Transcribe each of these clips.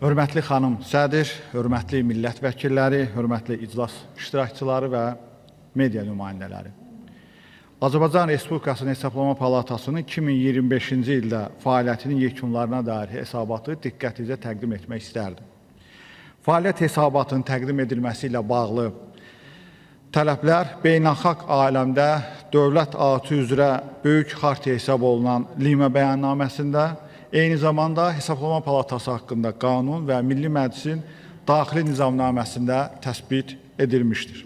Hörmətli xanım sədr, hörmətli millət vəkilləri, hörmətli iclas iştirakçıları və media nümayəndələri. Azərbaycan Respublikasının Hesablama Palatasının 2025-ci ildə fəaliyyətinin yekunlarına dair hesabatı diqqətinizə təqdim etmək istərdim. Fəaliyyət hesabatının təqdim edilməsi ilə bağlı tələblər beynəlxalq aləmdə dövlət atı üzrə böyük xartiya hesab olunan Lima bəyannaməsində, eyni zamanda Hesablama Palatası haqqında qanun və Milli Məclisin daxili nizamnaməsində təsbit edilmişdir.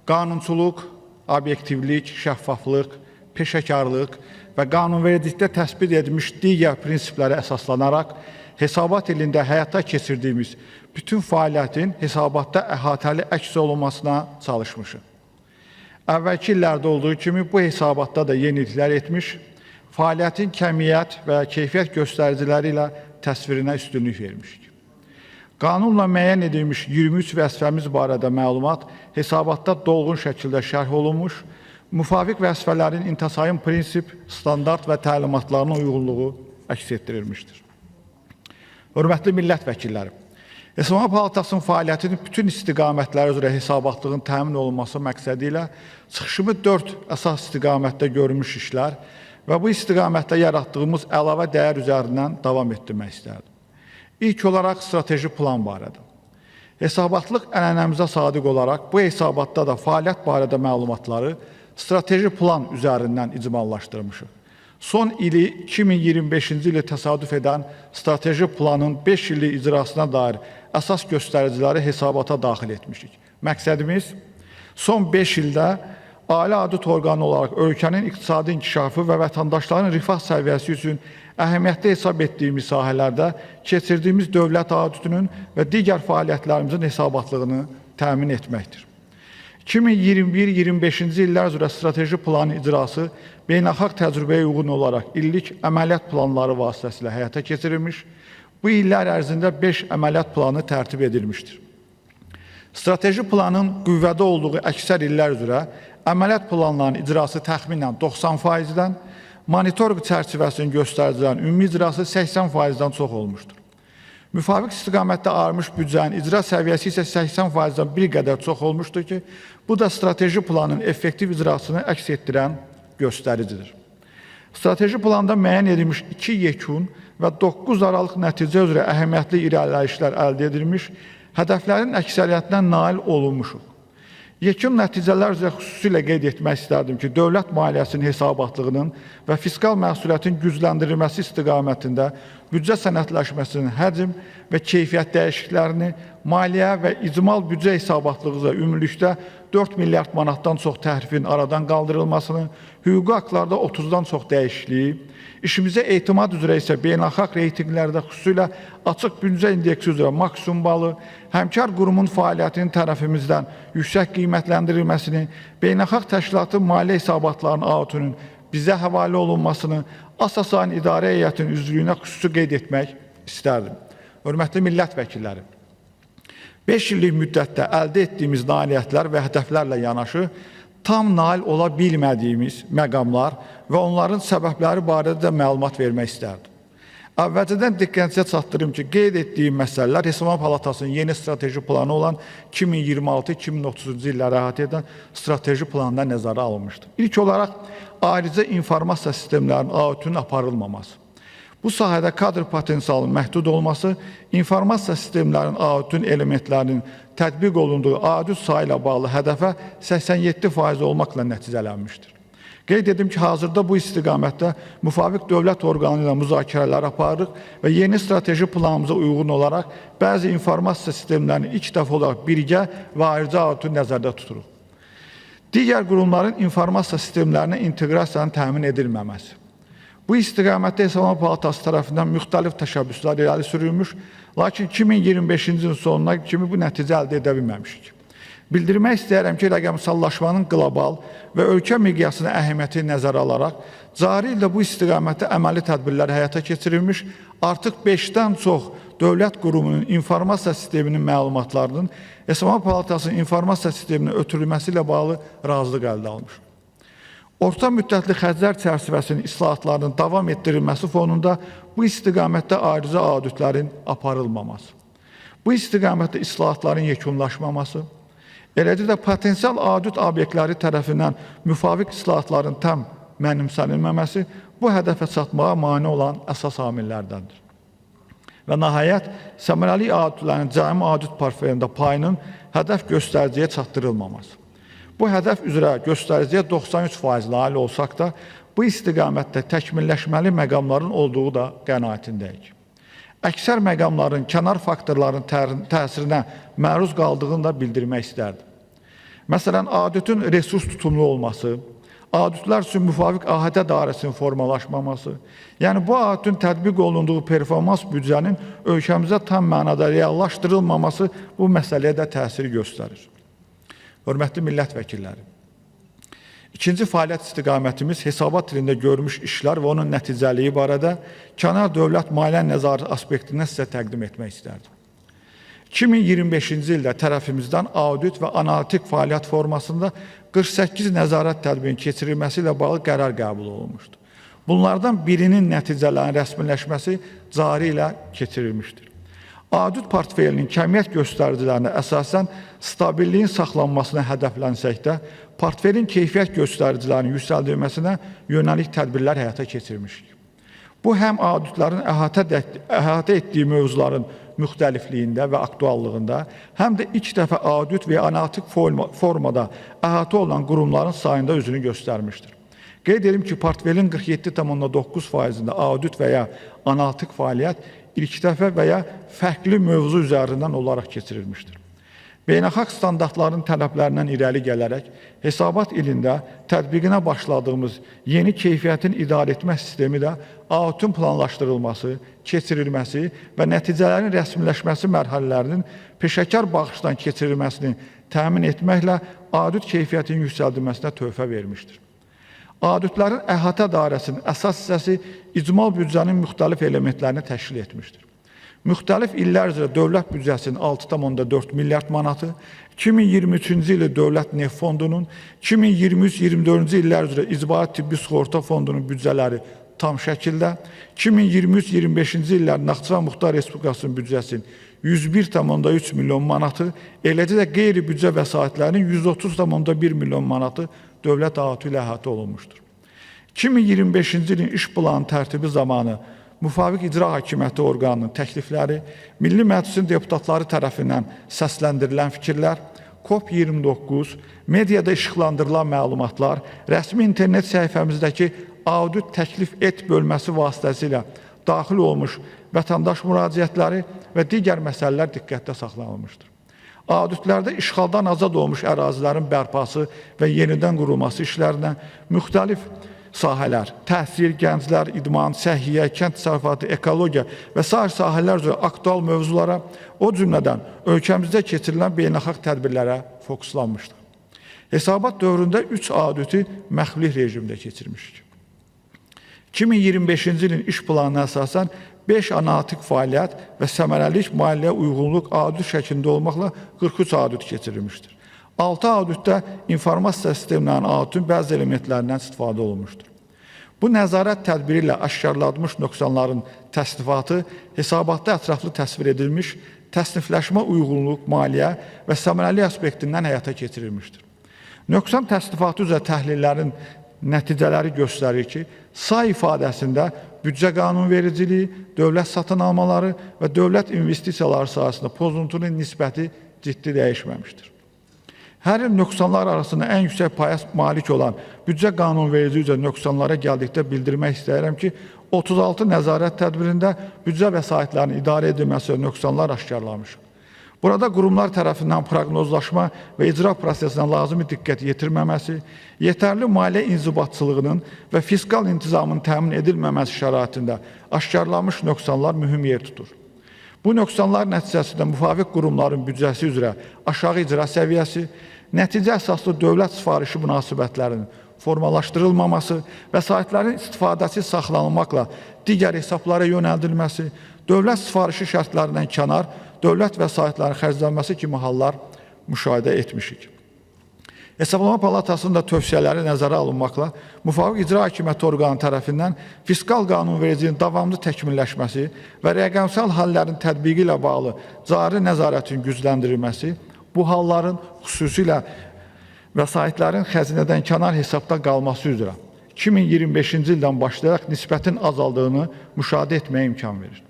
Qanunçuluq, obyektivlik, şəffaflıq, peşəkarlıq və qanunvericilikdə təsbit edilmiş digər prinsiplərə əsaslanaraq hesabat ilində həyata keçirdiyimiz bütün fəaliyyətin hesabatda əhatəli əks olunmasına çalışmışıq. Əvvəlki illərdə olduğu kimi bu hesabatda da yeniliklər etmiş, fəaliyyətin kəmiyyət və keyfiyyət göstəriciləri ilə təsvirinə üstünlük vermişik. Qanunla müəyyən edilmiş 23 vəzifəmiz barədə məlumat hesabatda dolğun şəkildə şərh olunmuş, müvafiq vəzifələrin intisayın prinsip, standart və təlimatlarına uyğunluğu əks etdirilmişdir. Hörmətli millət vəkilləri, Hesablama Palatasının fəaliyyətinin bütün istiqamətləri üzrə hesabatlığın təmin olunması məqsədi ilə çıxışımı 4 əsas istiqamətdə görülmüş işlər və bu istiqamətdə yaratdığımız əlavə dəyər üzərindən davam etdirmək istərdim. İlk olaraq strateji plan barədə. Hesabatlıq ənənəmizə sadiq olaraq bu hesabatda da fəaliyyət barədə məlumatları strateji plan üzərindən icmallaşdırmışıq. Son ili 2025-ci ili təsadüf edən strateji planın 5 illik icrasına dair əsas göstəriciləri hesabata daxil etmişik. Məqsədimiz son 5 ildə ali audit orqanı olaraq ölkənin iqtisadi inkişafı və vətəndaşların rifah səviyyəsi üçün əhəmiyyətli hesab etdiyimiz sahələrdə keçirdiyimiz dövlət auditinin və digər fəaliyyətlərimizin hesabatlığını təmin etməkdir. 2021-25-ci illər üzrə strateji planın icrası beynəlxalq təcrübəyə uyğun olaraq illik əməliyyat planları vasitəsilə həyata keçirilmiş, bu illər ərzində 5 əməliyyat planı tərtib edilmişdir. Strateji planın qüvvədə olduğu əksər illər üzrə əməliyyat planlarının icrası təxminən 90%-dən, monitorinq çərçivəsinin göstəricilərinin ümumi icrası 80%-dən çox olmuşdur. Müvafiq istiqamətdə artmış büdcənin icra səviyyəsi isə 80%-dən bir qədər çox olmuşdur ki, bu da strateji planın effektiv icrasını əks etdirən göstəricidir. Strateji planda müəyyən edilmiş 2 yekun və 9 aralıq nəticə üzrə əhəmiyyətli irəliləyişlər əldə edilmiş, hədəflərin əksəriyyətinə nail olunmuşuq. Yekun nəticələr üzrə xüsusilə qeyd etmək istərdim ki, dövlət maliyyəsinin hesabatlığının və fiskal məsuliyyətin gücləndirilməsi istiqamətində büdcə sənədləşməsinin həcm və keyfiyyət dəyişikliklərini, maliyyə və icmal büdcə hesabatlığı üzrə ümumilikdə 4 milyard manatdan çox təhrifin aradan qaldırılmasını, hüquqi haqlarda 30-dan çox dəyişikliyi, işimizə etimad üzrə isə beynəlxalq reytinqlərdə xüsusilə açıq büdcə indeksi üzrə maksimum balı, həmkar qurumun fəaliyyətinin tərəfimizdən yüksək qiymətləndirilməsini, beynəlxalq təşkilatın maliyyə hesabatlarının auditinin bizə həvalə olunmasını, Asasan İdarə Heyətinin üzvlüyünə xüsusi qeyd etmək istərdim. Hörmətli millət vəkilləri, 5 illik müddətdə əldə etdiyimiz nailiyyətlər və hədəflərlə yanaşı, tam nail ola bilmədiyimiz məqamlar və onların səbəbləri barədə də məlumat vermək istərdim. Əvvəlcədən diqqətinizə çatdırım ki, qeyd etdiyim məsələlər Hesablama Palatasının yeni strateji planı olan 2026-2030-cu illəri əhatə edən strateji planında nəzərə alınmışdır. İlk olaraq, ayrıca informasiya sistemlərinin auditinin aparılmaması. Bu sahədə kadr potensialının məhdud olması, informasiya sistemlərinin auditinin elementlərinin tətbiq olunduğu audit sayı ilə bağlı hədəfə 87% olmaqla nəticələnmişdir. Qeyd edim ki, hazırda bu istiqamətdə müvafiq dövlət orqanı ilə müzakirələr aparırıq və yeni strateji planımıza uyğun olaraq bəzi informasiya sistemlərinin ilk dəfə olaraq birgə və ayrıca auditini nəzərdə tuturuq. Digər qurumların informasiya sistemlərinə inteqrasiyanın təmin edilməməsi. Bu istiqamətdə Hesablama Palatası tərəfindən müxtəlif təşəbbüslər irəli sürülmüş, lakin 2025-ci ilin sonuna kimi bu nəticə əldə edə bilməmişik. Bildirmək istəyərəm ki, rəqəmsallaşmanın qlobal və ölkə miqyasına əhəmiyyəti nəzərə alaraq, cari ildə bu istiqamətdə əməli tədbirlər həyata keçirilmiş, artıq 5-dən çox dövlət qurumunun informasiya sisteminin məlumatlarının Hesablama Palatasının informasiya sisteminə ötürülməsi ilə bağlı razılıq əldə alınmış. Orta müddətli xərclər çərçivəsinin islahatlarının davam etdirilməsi fonunda bu istiqamətdə ayrıca auditlərin aparılmaması, bu istiqamətdə islahatların yekunlaşmaması, eləcə də potensial audit obyektləri tərəfindən müvafiq islahatların tam mənimsənilməməsi bu hədəfə çatmağa mane olan əsas amillərdəndir. Və nəhayət, səmərəli auditlərin cəmi audit portfelində payının hədəf göstəriciyə çatdırılmaması. Bu hədəf üzrə göstəriciyə 93% nail olsaq da, bu istiqamətdə təkmilləşməli məqamların olduğu da qənaətindəyik. Əksər məqamların kənar faktorların təsirinə məruz qaldığını da bildirmək istərdim. Məsələn, auditin resurs tutumlu olması, auditlər üçün müvafiq ahədə dairəsinin formalaşmaması, yəni bu auditin tətbiq olunduğu performans büdcənin ölkəmizə tam mənada reallaşdırılmaması bu məsələyə də təsir göstərir. Hörmətli millət vəkilləri, ikinci fəaliyyət istiqamətimiz hesabat dilində görmüş işlər və onun nəticəliyi barədə kənar dövlət maliyyə nəzarəti aspektindən sizə təqdim etmək istərdim. 2025-ci ildə tərəfimizdən audit və analitik fəaliyyət formasında 48 nəzarət tədbirinin keçirilməsi ilə bağlı qərar qəbul olunmuşdur. Bunlardan birinin nəticələrinin rəsmiləşməsi cari ilə keçirilmişdir. Audit portfelinin kəmiyyət göstəricilərinə əsasən stabilliyin saxlanmasına hədəflənsək də, portfelin keyfiyyət göstəricilərinin yüksəldilməsinə yönəlik tədbirlər həyata keçirmişik. Bu, həm auditlərin əhatə etdiyi mövzuların müxtəlifliyində və aktuallığında, həm də ilk dəfə audit və analitik formada əhatə olan qurumların sayında özünü göstərmişdir. Qeyd edim ki, portfelin 47,9%-də audit və ya analitik fəaliyyət ilk dəfə və ya fərqli mövzu üzərindən olaraq keçirilmişdir. Beynəlxalq standartların tələblərindən irəli gələrək, hesabat ilində tətbiqinə başladığımız yeni keyfiyyətin idarə etmə sistemi də auditin planlaşdırılması, keçirilməsi və nəticələrin rəsmiləşməsi mərhələlərinin peşəkar baxışdan keçirilməsini təmin etməklə audit keyfiyyətinin yüksəldilməsinə töhfə vermişdir. Auditlərin əhatə dairəsinin əsas hissəsi icmal büdcənin müxtəlif elementlərini təşkil etmişdir. Müxtəlif illər üzrə dövlət büdcəsinin 6,4 milyard manatı, 2023-cü ili dövlət neft fondunun, 2023-24-cü illər üzrə icbari tibbi sığorta fondunun büdcələri tam şəkildə, 2023-25-ci illər Naxçıvan Muxtar Respublikasının büdcəsinin 101,3 milyon manatı, eləcə də qeyri-büdcə vəsaitlərinin 130,1 milyon manatı dövlət auditi ilə əhatə olunmuşdur. 2025-ci ilin iş planı tərtibi zamanı müvafiq icra hakimiyyəti orqanının təklifləri, Milli Məclisin deputatları tərəfindən səsləndirilən fikirlər, COP29, mediada işıqlandırılan məlumatlar, rəsmi internet səhifəmizdəki audit təklif et bölməsi vasitəsilə daxil olmuş vətəndaş müraciətləri və digər məsələlər diqqətdə saxlanılmışdır. Auditlərdə işğaldan azad olmuş ərazilərin bərpası və yenidən qurulması işlərinə müxtəlif sahələr, təhsil, gənclər, idman, səhiyyə, kənd təsərrüfatı, ekologiya və sair sahələr üzrə aktual mövzulara, o cümlədən ölkəmizdə keçirilən beynəlxalq tədbirlərə fokuslanmışdır. Hesabat dövründə 3 auditi məxfilik rejimdə keçirmişik. 2025-ci ilin iş planına əsasən 5 analitik fəaliyyət və səmərəlilik maliyyə uyğunluq audit şəklində olmaqla 43 audit keçirilmişdir. 6 auditdə informasiya sistemlərinin auditin bəzi elementlərindən istifadə olunmuşdur. Bu nəzarət tədbiri ilə aşkarlanmış nöqsanların təsnifatı hesabatda ətraflı təsvir edilmiş, təsnifləşmə uyğunluq, maliyyə və səmərəli aspektindən həyata keçirilmişdir. Nöqsan təsnifatı üzrə təhlillərin nəticələri göstərir ki, say ifadəsində büdcə qanunvericiliyi, dövlət satın almaları və dövlət investisiyaları sahəsində pozuntunun nisbəti ciddi dəyişməmişdir. Hər il nöqsanlar arasında ən yüksək paya malik olan büdcə qanunvericiliyi üzrə nöqsanlara gəldikdə bildirmək istəyirəm ki, 36 nəzarət tədbirində büdcə vəsaitlərinin idarə edilməsi və nöqsanlar aşkarlanmışdır. Burada qurumlar tərəfindən proqnozlaşma və icra prosesinə lazımi diqqət yetirməməsi, yetərli maliyyə inzibatçılığının və fiskal intizamın təmin edilməməsi şəraitində aşkarlanmış nöqsanlar mühüm yer tutur. Bu nöqsanlar nəticəsində müvafiq qurumların büdcəsi üzrə aşağı icra səviyyəsi, nəticə əsaslı dövlət sifarişi münasibətlərinin formalaşdırılmaması, vəsaitlərin istifadəsi saxlanılmaqla digər hesablara yönəldilməsi, dövlət sifarişi şərtlərindən kənar, dövlət vəsaitlərinin xərclənməsi kimi hallar müşahidə etmişik. Hesablama Palatasının da tövsiyələri nəzərə alınmaqla müvafiq icra hakimiyyəti orqanı tərəfindən fiskal qanunvericiliyin davamlı təkmilləşməsi və rəqəmsal hallərin tətbiqi ilə bağlı cari nəzarətin gücləndirilməsi, bu halların xüsusilə vəsaitlərin xəzinədən kənar hesabda qalması üzrə 2025-ci ildən başlayaraq nisbətin azaldığını müşahidə etməyə imkan verir.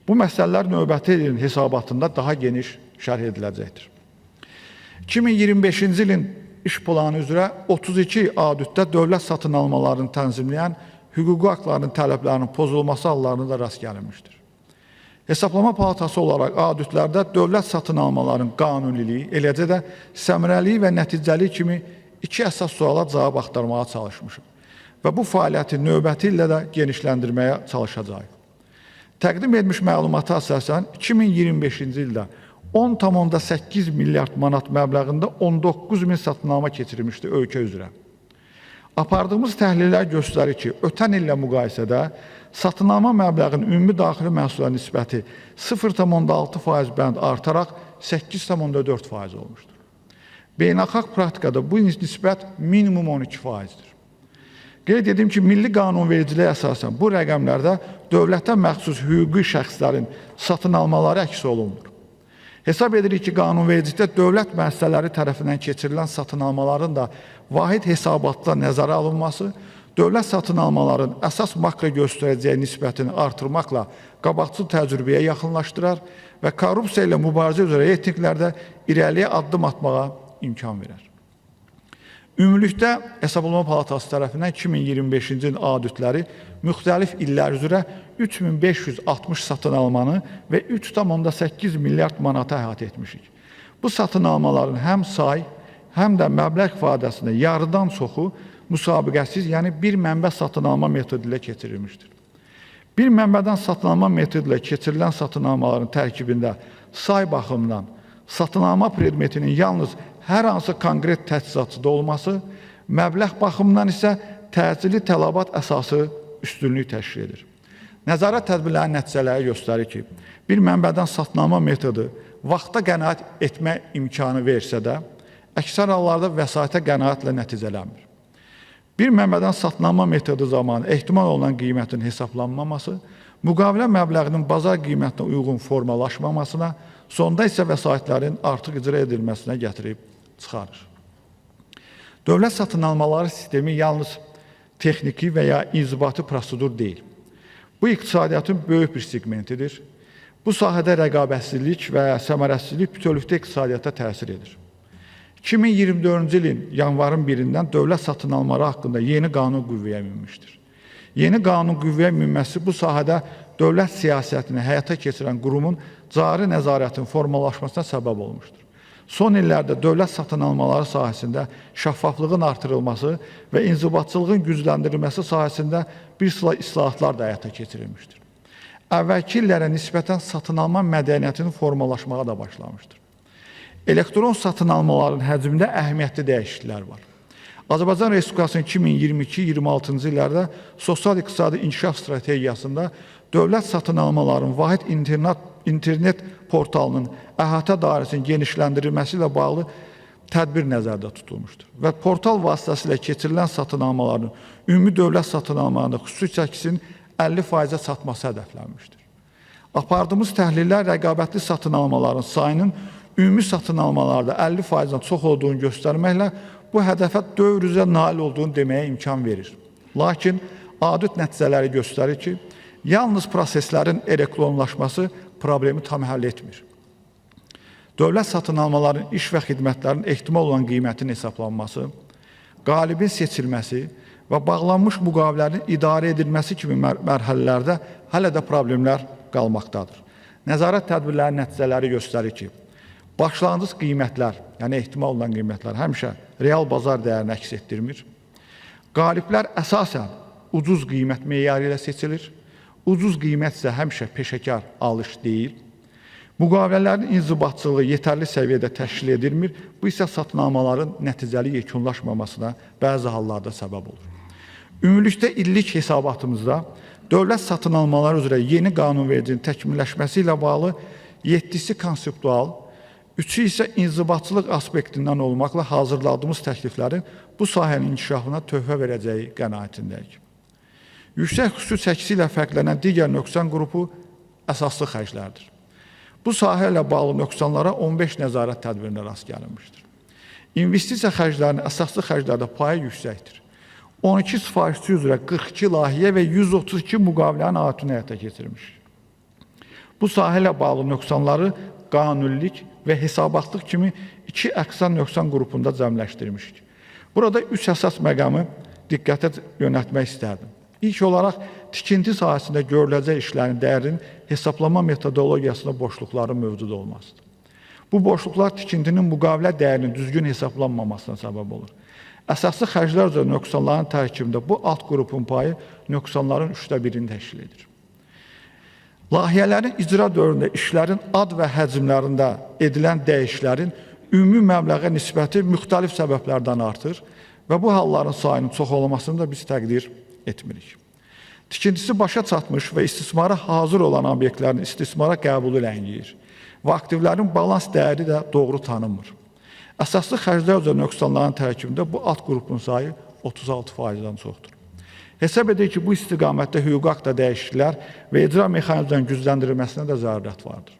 Bu məsələlər növbəti ilin hesabatında daha geniş şərh ediləcəkdir. 2025-ci ilin iş planı üzrə 32 auditdə dövlət satın almalarını tənzimləyən hüquqi haqların tələblərinin pozulması hallarına da rast gəlinmişdir. Hesablama Palatası olaraq auditlərdə dövlət satın almaların qanuniliyi, eləcə də səmərəliyi və nəticəliyi kimi iki əsas suala cavab axtarmağa çalışmışıq və bu fəaliyyəti növbəti illə də genişləndirməyə çalışacağıq. Təqdim edilmiş məlumata əsasən 2025-ci ildə 10,8 milyard manat məbləğində 19 min satınalma keçirilmişdi ölkə üzrə. Apardığımız təhlillər göstərir ki, ötən illə müqayisədə satınalma məbləğinin ümumi daxili məhsula nisbəti 0,6% bənd artaraq 8,4% olmuşdur. Beynəlxalq praktikada bu nisbət minimum 12%-dir. Qeyd edim ki, milli qanunvericiliyə əsasən bu rəqəmlərdə dövlətə məxsus hüquqi şəxslərin satın almaları əks olunmur. Hesab edirik ki, qanunvericilikdə dövlət müəssisələri tərəfindən keçirilən satın almaların da vahid hesabatda nəzərə alınması, dövlət satın almaların əsas makro göstərəcəyi nisbətini artırmaqla qabaqcıl təcrübəyə yaxınlaşdırar və korrupsiya ilə mübarizə üzrə etniklərdə irəliyə addım atmağa imkan verər. Ümumilikdə Hesablama Palatası tərəfindən 2025-ci ilin auditləri müxtəlif illər üzrə 3560 satın almanı və 3,8 milyard manata əhatə etmişik. Bu satın almaların həm say, həm də məbləğ ifadəsində yarıdan çoxu müsabiqəsiz, yəni bir mənbə satın alma metodu ilə keçirilmişdir. Bir mənbədən satın alma metodu ilə keçirilən satın almaların tərkibində say baxımından satın alma predmetinin yalnız hər hansı konkret təchizatçıda olması, məbləğ baxımından isə təcili tələbat əsası üstünlük təşkil edir. Nəzarət tədbirlərinin nəticələri göstərir ki, bir mənbədən satın alma metodu vaxta qənaət etmə imkanı versə də, əksər hallarda vəsaitə qənaətlə nəticələnmir. Bir mənbədən satın alma metodu zamanı ehtimal olunan qiymətin hesablanmaması, müqavilə məbləğinin bazar qiymətinə uyğun formalaşmamasına, sonda isə vəsaitlərin artıq icra edilməsinə gətirib çıxarır. Dövlət satın almaları sistemi yalnız texniki və ya inzibati prosedur deyil. Bu iqtisadiyyatın böyük bir segmentidir. Bu sahədə rəqabətsizlik və səmərəsizlik bütövlükdə iqtisadiyyata təsir edir. 2024-cü ilin yanvarın 1-dən dövlət satın almaları haqqında yeni qanun qüvvəyə minmişdir. Yeni qanun qüvvəyə minməsi bu sahədə dövlət siyasətini həyata keçirən qurumun cari nəzarətin formalaşmasına səbəb olmuşdur. Son illərdə dövlət satın almaları sahəsində şəffaflığın artırılması və inzibatçılığın gücləndirilməsi sahəsində bir sıra islahatlar da həyata keçirilmişdir. Əvvəlki illərə nisbətən satın alma mədəniyyətinin formalaşmağa da başlamışdır. Elektron satın almaların həcmində əhəmiyyətli dəyişikliklər var. Azərbaycan Respublikasının 2022-26-cı illərdə sosial-iqtisadi inkişaf strategiyasında dövlət satın almaların vahid internet portalının əhatə dairəsinin genişləndirilməsi ilə bağlı tədbir nəzərdə tutulmuşdur və portal vasitəsilə keçirilən satın almaların ümumi dövlət satın almalarında xüsusi çəkisinin 50%-ə çatması hədəflənmişdir. Apardığımız təhlillər rəqabətli satın almaların sayının ümumi satın almalarda 50%-dən çox olduğunu göstərməklə bu hədəfə dövr üzrə nail olduğunu deməyə imkan verir. Lakin audit nəticələri göstərir ki, yalnız proseslərin elektronlaşması problemi tam həll etmir. Dövlət satın almaların iş və xidmətlərin ehtimal olan qiymətinin hesablanması, qalibin seçilməsi və bağlanmış müqavilələrin idarə edilməsi kimi mərhələlərdə hələ də problemlər qalmaqdadır. Nəzarət tədbirlərinin nəticələri göstərir ki, başlanğıc qiymətlər, yəni ehtimal olunan qiymətlər həmişə real bazar dəyərini əks etdirmir. Qaliblər əsasən ucuz qiymət meyarı ilə seçilir. Ucuz qiymət isə həmişə peşəkar alış deyil. Müqavilələrin inzibatçılığı yetərli səviyyədə təşkil edilmir. Bu isə satın almaların nəticəli yekunlaşmamasına bəzi hallarda səbəb olur. Ümumilikdə illik hesabatımızda dövlət satın almaları üzrə yeni qanunvericiliyin təkmilləşməsi ilə bağlı 7-si konseptual, Üçü isə inzibatçılıq aspektindən olmaqla hazırladığımız təkliflərin bu sahənin inkişafına töhfə verəcəyi qənaətindəyik. Yüksək xüsusi çəkisi ilə fərqlənən digər nöqsan qrupu əsaslı xərclərdir. Bu sahə ilə bağlı nöqsanlara 15 nəzarət tədbirində rast gəlinmişdir. İnvestisiya xərclərinin əsaslı xərclərdə payı yüksəkdir. 12 sifarişçi üzrə 42 layihə və 132 müqavilənin aidini həyata keçirmişdir. Bu sahə ilə bağlı nöqsanları qanunilik və hesabatlıq kimi iki əqsan nöqsan qrupunda cəmləşdirmişik. Burada üç əsas məqamı diqqətə yönəltmək istərdim. İlk olaraq, tikinti sahəsində görüləcək işlərin dəyərinin hesablama metodologiyasında boşluqların mövcud olmasıdır. Bu boşluqlar tikintinin müqavilə dəyərinin düzgün hesablanmamasına səbəb olur. Əsaslı xərclər üzrə nöqsanların tərkibində bu alt qrupun payı nöqsanların 1/3-ni təşkil edir. Layihələrin icra dövründə işlərin ad və həcmlərində edilən dəyişiklərin ümumi məbləğə nisbəti müxtəlif səbəblərdən artır və bu halların sayının çox olmasını da biz təqdir etmirik. Tikintisi başa çatmış və istismara hazır olan obyektlərin istismara qəbulu ləngiyir və aktivlərin balans dəyəri də doğru tanınmır. Əsaslı xərclər üzrə nöqsanların tərkibində bu alt qrupun sayı 36%-dən çoxdur. Hesab edir ki, bu istiqamətdə hüquq haqda dəyişikliklər və icra mexanizmlərinin gücləndirilməsinə də zərurət vardır.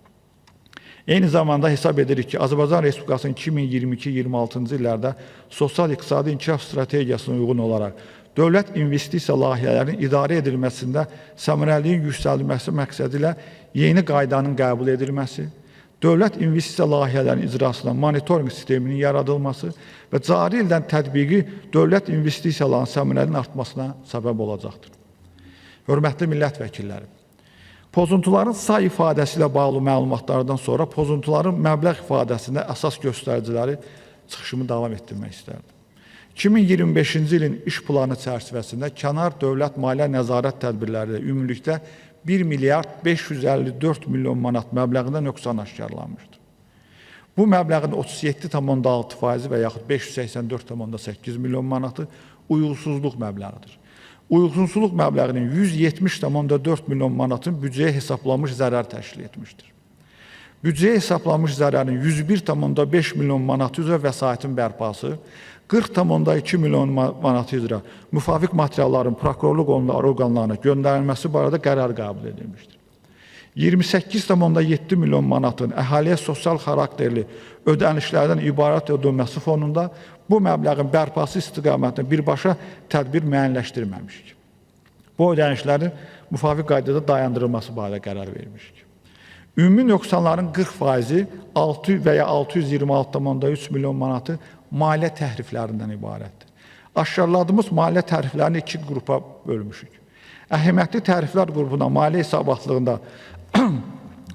Eyni zamanda hesab edirik ki, Azərbaycan Respublikasının 2022-26-cı illərdə sosial-iqtisadi inkişaf strategiyasına uyğun olaraq dövlət investisiya layihələrinin idarə edilməsində səmərəliliyin yüksəldilməsi məqsədilə yeni qaydanın qəbul edilməsi, dövlət investisiya layihələrinin icrasına monitorinq sisteminin yaradılması və cari ildən tətbiqi dövlət investisiyalarının səmərəliliyinin artmasına səbəb olacaqdır. Hörmətli millət vəkilləri, pozuntuların say ifadəsi ilə bağlı məlumatlardan sonra pozuntuların məbləğ ifadəsində əsas göstəriciləri çıxışımı davam etdirmək istərdim. 2025-ci ilin iş planı çərçivəsində kənar dövlət maliyyə nəzarət tədbirləri ilə ümumilikdə 1 milyard 554 milyon manat məbləğində nöqsan aşkarlanmışdır. Bu məbləğin 37,6% və yaxud 584,8 milyon manatı uyğunsuzluq məbləğidir. Uyğunsuzluq məbləğinin 170,4 milyon manatın büdcəyə hesablanmış zərər təşkil etmişdir. Büdcəyə hesablanmış zərərin 101,5 milyon manatı üzrə vəsaitin bərpası, 40,2 milyon manatı üzrə müvafiq materialların prokurorluq orqanlarına göndərilməsi barədə qərar qəbul edilmişdir. 28,7 milyon manatın əhaliyə sosial xarakterli ödənişlərdən ibarət ödənilməsi fonunda bu məbləğin bərpası istiqamətində birbaşa tədbir müəyyənləşdirməmişik. Bu ödənişlərin müvafiq qaydada dayandırılması barədə qərar vermişik. Ümumi nöqsanların 40%-i 6 və ya 626,3 milyon manatı maliyyə təhriflərindən ibarətdir. Aşkarladığımız maliyyə təriflərini iki qrupa bölmüşük. Əhəmiyyətli təriflər qrupuna maliyyə hesabatlığında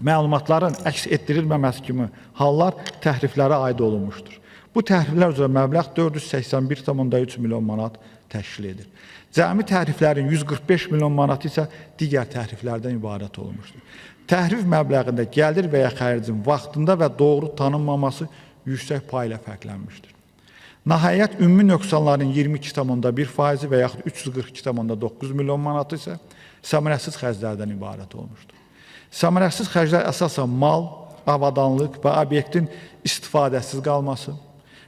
məlumatların əks etdirilməməsi kimi hallar təhriflərə aid olunmuşdur. Bu təhriflər üzrə məbləğ 481,3 milyon manat təşkil edir. Cəmi təriflərin 145 milyon manatı isə digər təriflərdən ibarət olmuşdur. Təhrif məbləğində gəlir və ya xərcin vaxtında və doğru tanınmaması yüksək pay ilə fərqlənmişdir. Nəhayət, ümumi nöqsanların 22,1% və yaxud 342,9 milyon manatı isə səmərəsiz xərclərdən ibarət olmuşdur. Səmərəsiz xərclər əsasən mal, avadanlıq və obyektin istifadəsiz qalması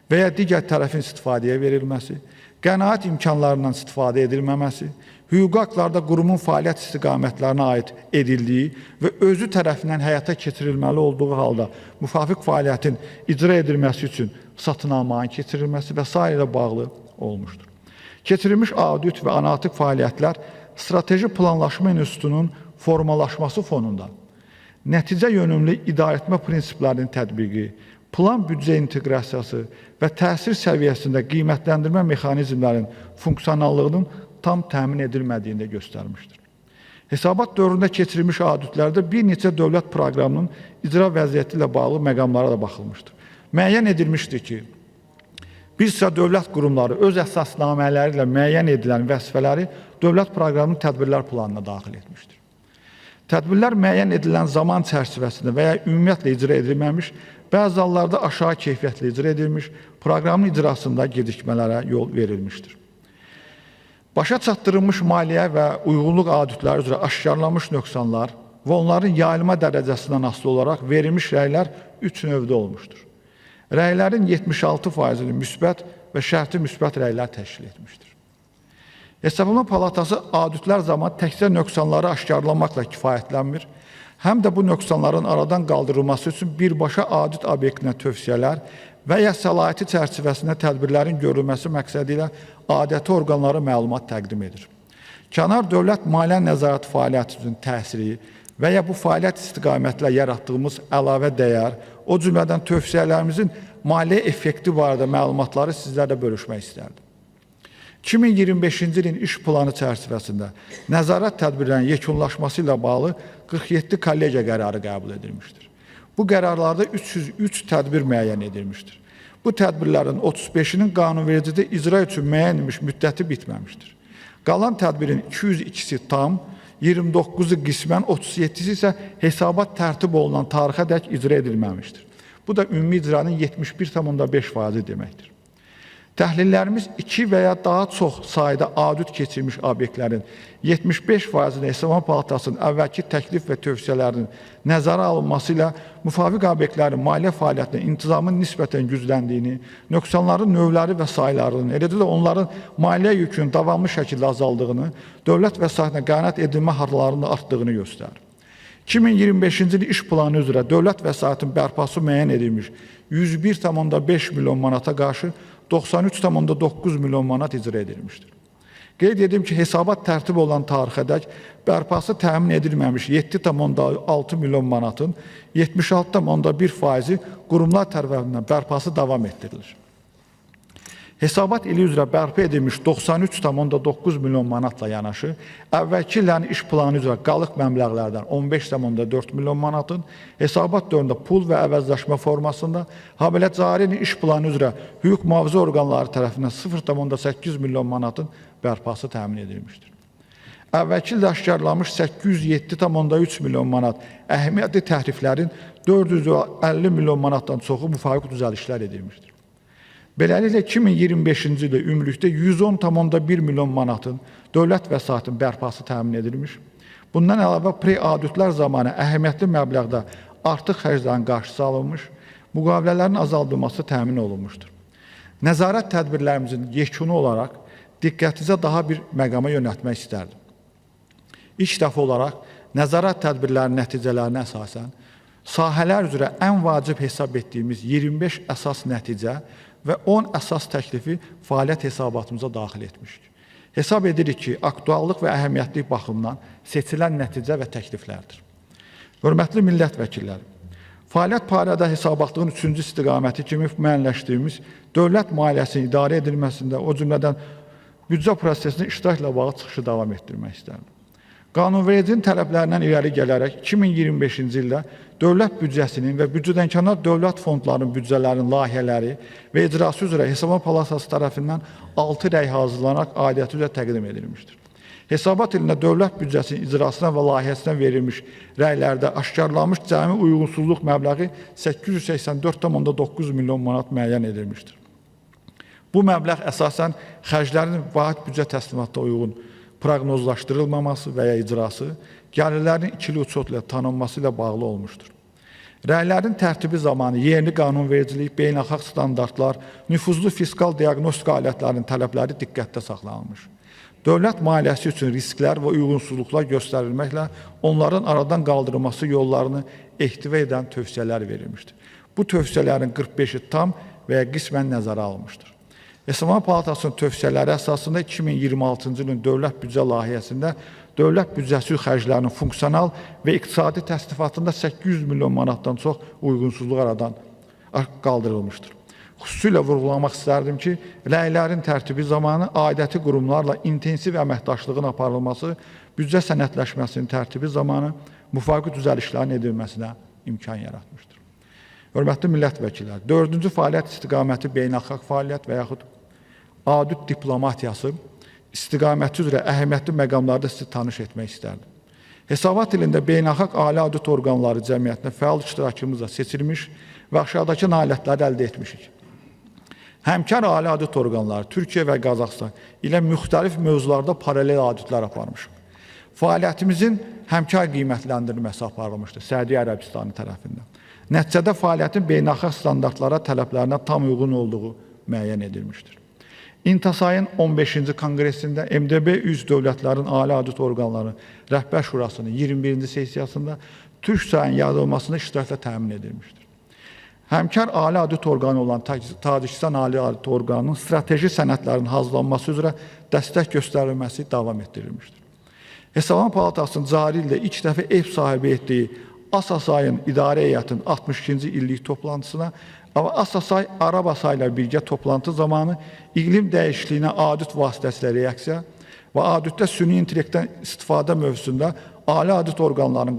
və ya digər tərəfin istifadəyə verilməsi, qənaət imkanlarından istifadə edilməməsi, hüquqi haqlarda qurumun fəaliyyət istiqamətlərinə aid edildiyi və özü tərəfindən həyata keçirilməli olduğu halda müvafiq fəaliyyətin icra edilməsi üçün satınalmanın keçirilməsi və s. ilə bağlı olmuşdur. Keçirilmiş audit və analitik fəaliyyətlər Strateji Planlaşma İnstitutunun formalaşması fonunda nəticə yönümlü idarəetmə prinsiplərinin tətbiqi, plan büdcə inteqrasiyası və təsir səviyyəsində qiymətləndirmə mexanizmlərinin funksionallığının tam təmin edilmədiyini də göstərmişdir. Hesabat dövründə keçirilmiş auditlərdə bir neçə dövlət proqramının icra vəziyyəti ilə bağlı məqamlara da baxılmışdır. Müəyyən edilmişdir ki, bir sıra dövlət qurumları öz əsasnamələri ilə müəyyən edilən vəzifələri dövlət proqramının tədbirlər planına daxil etmişdir. Tədbirlər müəyyən edilən zaman çərçivəsində və ya ümumiyyətlə icra edilməmiş, bəzi hallarda aşağı keyfiyyətli icra edilmiş, proqramın icrasında gecikmələrə yol verilmişdir. Başa çatdırılmış maliyyə və uyğunluq auditləri üzrə aşkarlanmış nöqsanlar və onların yayılma dərəcəsindən asılı olaraq verilmiş rəylər 3 növdə olmuşdur. Rəylərin 76%-ni müsbət və şərti müsbət rəylər təşkil etmişdir. Hesablama Palatası auditlər zamanı təkcə nöqsanları aşkarlamaqla kifayətlənmir, həm də bu nöqsanların aradan qaldırılması üçün birbaşa audit obyektinə tövsiyələr və ya səlahiyyəti çərçivəsində tədbirlərin görülməsi məqsədi ilə adəti orqanlara məlumat təqdim edir. Kənar dövlət maliyyə nəzarəti fəaliyyəti üçün təsiri və ya bu fəaliyyət istiqamətlə yaratdığımız əlavə dəyər, o cümlədən tövsiyələrimizin maliyyə effekti barədə məlumatları sizlərlə bölüşmək istərdim. 2025-ci ilin iş planı çərçivəsində nəzarət tədbirlərinin yekunlaşması ilə bağlı 47 kollegiya qərarı qəbul edilmişdir. Bu qərarlarda 303 tədbir müəyyən edilmişdir. Bu tədbirlərin 35-inin qanunvericidə icra üçün müəyyən edilmiş müddəti bitməmişdir. Qalan tədbirin 202-si tam, 29-u qismən, 37-si isə hesabat tərtib olunan tarixədək icra edilməmişdir. Bu da ümumi icranın 71,5% deməkdir. Təhlillərimiz 2 və ya daha çox sayda audit keçirmiş obyektlərin 75%-ni Hesablama Palatasının əvvəlki təklif və tövsiyələrinin nəzərə alınması ilə müvafiq obyektlərin maliyyə fəaliyyətinin intizamın nisbətən gücləndiyini, nöqsanların növləri və saylarının, eləcə də onların maliyyə yükünün davamlı şəkildə azaldığını, dövlət vəsaitinə qənaət edilmə hallarının artdığını göstərir. 2025-ci il iş planı üzrə dövlət vəsaitinin bərpası müəyyən edilmiş 101,5 milyon manata qarşı 93,9 milyon manat icra edilmişdir. Qeyd edim ki, hesabat tərtib olan tarixədək bərpası təmin edilməmiş 7,6 milyon manatın 76,1%-i qurumlar tərəfindən bərpası davam etdirilir. Hesabat ili üzrə bərpa edilmiş 93,9 milyon manatla yanaşı, əvvəlki illərin iş planı üzrə qalıq məbləğlərdən 15,4 milyon manatın, hesabat dövründə pul və əvəzləşmə formasında, habelə cari ilin iş planı üzrə hüquq mühafizə orqanları tərəfindən 0,8 milyon manatın bərpası təmin edilmişdir. Əvvəlki ildə aşkarlanmış 807,3 milyon manat əhəmiyyətli təhriflərin 450 milyon manatdan çoxu müvafiq düzəlişlər edilmişdir. Beləliklə 2025-ci ildə ümumilikdə 110,1 milyon manatın dövlət vəsaitinin bərpası təmin edilmiş. Bundan əlavə pre-auditlər zamanı əhəmiyyətli məbləğdə artıq xərclərin qarşısı alınmış, müqavilələrin azaldılması təmin olunmuşdur. Nəzarət tədbirlərimizin yekunu olaraq diqqətinizə daha bir məqama yönəltmək istərdim. İlk dəfə olaraq nəzarət tədbirlərinin nəticələrinə əsasən sahələr üzrə ən vacib hesab etdiyimiz 25 əsas nəticə və 10 əsas təklifi fəaliyyət hesabatımıza daxil etmişik. Hesab edirik ki, aktuallıq və əhəmiyyətlik baxımdan seçilən nəticə və təkliflərdir. Hörmətli millət vəkilləri, fəaliyyət payədə hesabatlığın 3-cü istiqaməti kimi müəyyənləşdiyimiz dövlət maliyyəsinin idarə edilməsində, o cümlədən büdcə prosesinin iştirakla bağlı çıxışı davam etdirmək istərdim. Qanunvericinin tələblərindən irəli gələrək 2025-ci ildə dövlət büdcəsinin və büdcədənkənar dövlət fondlarının büdcələrinin layihələri və icrası üzrə Hesablama Palatası tərəfindən 6 rəy hazırlanaraq aidiyyəti üzrə təqdim edilmişdir. Hesabat ilində dövlət büdcəsinin icrasına və layihəsinə verilmiş rəylərdə aşkarlanmış cəmi uyğunsuzluq məbləği 884,9 milyon manat müəyyən edilmişdir. Bu məbləğ əsasən xərclərin vahid büdcə təslimatına uyğun proqnozlaşdırılmaması və ya icrası, gəlirlərin ikili uçot ilə tanınması ilə bağlı olmuşdur. Rəylərin tərtibi zamanı yerli qanunvericilik, beynəlxalq standartlar, nüfuzlu fiskal diaqnostika alətlərinin tələbləri diqqətdə saxlanılmış. Dövlət maliyyəsi üçün risklər və uyğunsuzluqlar göstərilməklə onların aradan qaldırılması yollarını ehtiva edən tövsiyələr verilmişdir. Bu tövsiyələrin 45-i tam və ya qismən nəzərə alınmışdır. Hesablama Palatasının tövsiyələri əsasında 2026-cı ilin dövlət büdcə layihəsində dövlət büdcəsi xərclərinin funksional və iqtisadi təsnifatında 800 milyon manatdan çox uyğunsuzluq aradan qaldırılmışdır. Xüsusilə vurğulamaq istərdim ki, rəylərin tərtibi zamanı aidiyyəti qurumlarla intensiv əməkdaşlığın aparılması, büdcə sənədləşməsinin tərtibi zamanı müvafiq düzəlişlərin edilməsinə imkan yaratmışdır. Hörmətli millət vəkilləri, 4-cü fəaliyyət istiqaməti beynəlxalq fəaliyyət və yaxud audit diplomatiyası istiqaməti üzrə əhəmiyyətli məqamlarda sizi tanış etmək istərdim. Hesabat ilində beynəlxalq ali audit orqanları cəmiyyətində fəal iştirakımızla seçilmiş və aşağıdakı nailiyyətləri əldə etmişik. Həmkar ali audit orqanları Türkiyə və Qazaxıstan ilə müxtəlif mövzularda paralel auditlər aparmışıq. Fəaliyyətimizin həmkar qiymətləndirilməsi aparılmışdır Səudiyyə Ərəbistanı tərəfindən. Nəticədə fəaliyyətin beynəlxalq standartlara, tələblərinə tam uyğun olduğu müəyyən edilmişdir. İNTASAYın 15-ci konqresində MDB üzv dövlətlərin ali audit orqanları rəhbər şurasının 21-ci sessiyasında Türk sayının yaradılmasında iştirakla təmin edilmişdir. Həmkar ali audit orqanı olan Tacikistan Ali Audit Orqanının strateji sənədlərin hazırlanması üzrə dəstək göstərilməsi davam etdirilmişdir. Hesablama Palatasının cari ildə ilk dəfə ev sahibi etdiyi ASASAYın İdarə Heyətinin 62-ci illik toplantısına və ASASAY Arabasa ilə birgə toplantı zamanı iqlim dəyişikliyinə audit vasitəsilə reaksiya və auditdə süni intellektdən istifadə mövzusunda ali audit orqanlarının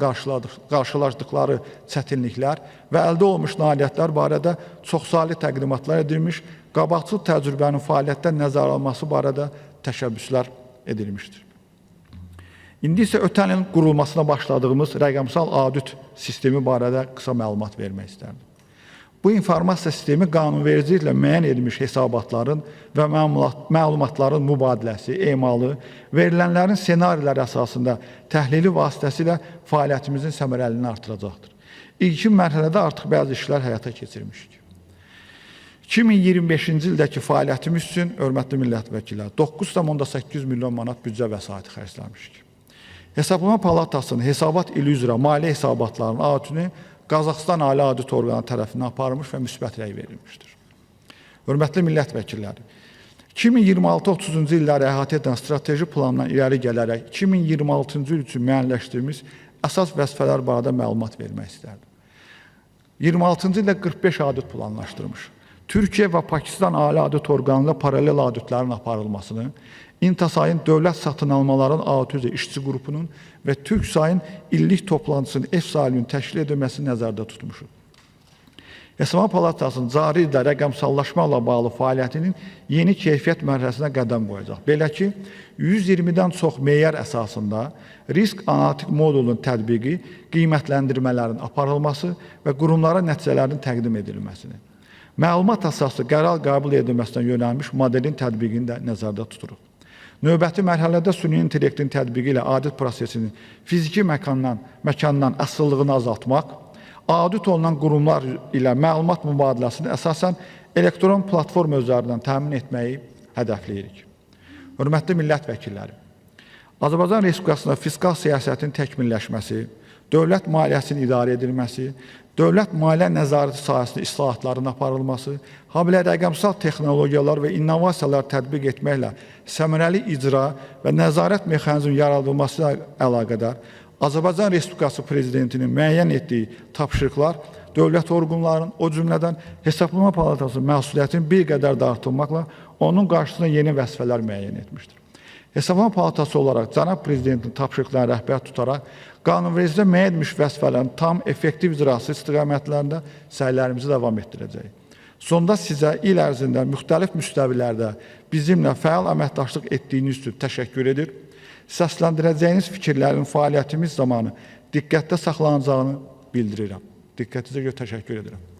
qarşılaşdıqları çətinliklər və əldə olunmuş nailiyyətlər barədə çoxsaylı təqdimatlar edilmiş, qabaqcıl təcrübənin fəaliyyətdən nəzərə alınması barədə təşəbbüslər edilmişdir. İndi isə ötən il qurulmasına başladığımız rəqəmsal audit sistemi barədə qısa məlumat vermək istərdim. Bu informasiya sistemi qanunvericiliklə müəyyən edilmiş hesabatların və məlumatların mübadiləsi, emalı, verilənlərin senarilər əsasında təhlili vasitəsilə fəaliyyətimizin səmərəliliyini artıracaqdır. İlkin mərhələdə artıq bəzi işlər həyata keçirmişik. 2025-ci ildəki fəaliyyətimiz üçün, hörmətli millət vəkilləri, 9,8 milyon manat büdcə vəsaiti xərcləmişik. Hesablama Palatasının hesabat ili üzrə maliyyə hesabatlarının auditini Qazaxıstan Ali Audit Orqanı tərəfindən aparılmış və müsbət rəy verilmişdir. Hörmətli millət vəkilləri, 2026-30-cu illəri əhatə edən strateji plandan irəli gələrək 2026-cı il üçün müəyyənləşdirmiş əsas vəzifələr barədə məlumat vermək istərdim. 26-cı ildə 45 audit planlaşdırmış. Türkiyə və Pakistan Ali Audit Orqanı ilə paralel auditlərin aparılmasını, İNTASAYın dövlət satın almaların audit üzrə işçi qrupunun və TÜRKSAYın illik toplantısının ev sahibinin təşkil edilməsini nəzərdə tutmuşuq. Hesablama Palatasının cari ildə rəqəmsallaşmaqla bağlı fəaliyyətinin yeni keyfiyyət mərhələsinə qədəm qoyacaq. Belə ki, 120-dən çox meyar əsasında risk analitik modulun tətbiqi, qiymətləndirmələrin aparılması və qurumlara nəticələrin təqdim edilməsini, məlumat əsaslı qərar qəbul edilməsindən yönəlmiş modelin tətbiqini də nəzərdə tuturuq. Növbəti mərhələdə süni intellektin tətbiqi ilə audit prosesinin fiziki məkandan asıllığını azaltmaq, audit olunan qurumlar ilə məlumat mübadiləsini əsasən elektron platform üzərindən təmin etməyi hədəfləyirik. Hörmətli millət vəkilləri, Azərbaycan Respublikasında fiskal siyasətin təkmilləşməsi, dövlət maliyyəsinin idarə edilməsi, dövlət maliyyə nəzarəti sahəsində islahatların aparılması, habelə rəqəmsal texnologiyalar və innovasiyalar tətbiq etməklə səmərəli icra və nəzarət mexanizminin yaradılması ilə əlaqədar Azərbaycan Respublikası Prezidentinin müəyyən etdiyi tapşırıqlar dövlət orqanlarının, o cümlədən Hesablama Palatasının məsuliyyətini bir qədər də artırmaqla onun qarşısına yeni vəzifələr müəyyən etmişdir. Hesablama Palatası olaraq Cənab Prezidentin tapşırıqlarını rəhbər tutaraq qanunvericilikdə müəyyən edilmiş vəzifələrin tam effektiv icrası istiqamətlərində səylərimizi davam etdirəcəyik. Sonda sizə il ərzində müxtəlif müstəvilərdə bizimlə fəal əməkdaşlıq etdiyiniz üçün təşəkkür edir. Səsləndirəcəyiniz fikirlərin fəaliyyətimiz zamanı diqqətdə saxlanacağını bildirirəm. Diqqətinizə görə təşəkkür edirəm.